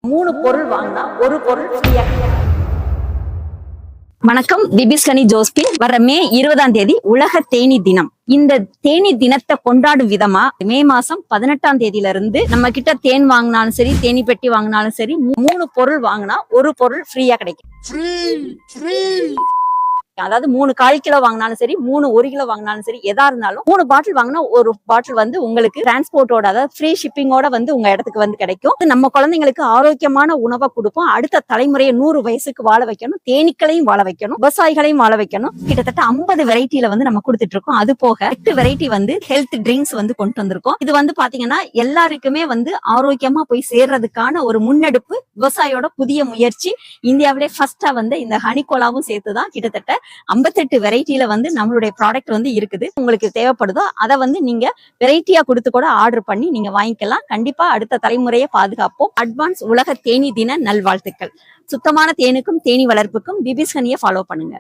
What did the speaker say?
3 பொருள் வாங்கினா ஒரு பொருள் ஃப்ரீயா. வணக்கம், பிபிஸ்கனி ஜோஸ்பின். வர மே 20ஆம் தேதி உலக தேனி தினம். இந்த தேனி தினத்தை கொண்டாடும் விதமா மே மாசம் 18ஆம் தேதியில இருந்து நம்ம கிட்ட தேன் வாங்கினாலும் சரி, தேனி பெட்டி வாங்கினாலும் சரி, 3 பொருள் வாங்கினா ஒரு பொருள் ஃப்ரீயா கிடைக்கும். அதாவது 3 1/4 கிலோ வாங்கினாலும் சரி, 3 1 கிலோ வாங்கினாலும் சரி, எதா இருந்தாலும் 3 பாட்டில் வாங்கினா ஒரு பாட்டில் வந்து உங்களுக்கு டிரான்ஸ்போர்ட்டோட, அதாவது ஃப்ரீ ஷிப்பிங்கோட வந்து உங்க இடத்துக்கு வந்து கிடைக்கும். நம்ம குழந்தைங்களுக்கு ஆரோக்கியமான உணவை கொடுப்போம். அடுத்த தலைமுறையை 100 வயசுக்கு வாழ வைக்கணும், தேனீக்களையும் வாழ வைக்கணும், விவசாயிகளையும் வாழ வைக்கணும். கிட்டத்தட்ட 50 வெரைட்டில வந்து நம்ம கொடுத்துட்டு இருக்கோம். அது போக 8 வெரைட்டி வந்து ஹெல்த் ட்ரிங்க்ஸ் வந்து கொண்டு வந்திருக்கோம். இது வந்து பாத்தீங்கன்னா எல்லாருக்குமே வந்து ஆரோக்கியமா போய் சேர்றதுக்கான ஒரு முன்னெடுப்பு, விவசாயியோட புதிய முயற்சி. இந்தியாவிலே ஃபர்ஸ்டா வந்து இந்த ஹனிகோலாவும் சேர்த்துதான் கிட்டத்தட்ட 58 வெரைட்டில வந்து நம்மளுடைய ப்ராடக்ட் வந்து இருக்குது. உங்களுக்கு தேவைப்படுதோ அதை வந்து நீங்க வெரைட்டியா கொடுத்து கூட ஆர்டர் பண்ணி நீங்க வாங்கிக்கலாம். கண்டிப்பா அடுத்த தலைமுறையை பாதுகாப்போம். அட்வான்ஸ் உலக தேனி தின நல்வாழ்த்துக்கள். சுத்தமான தேனுக்கும் தேனி வளர்ப்புக்கும் பிபிஸ்கனியை ஃபாலோ பண்ணுங்க.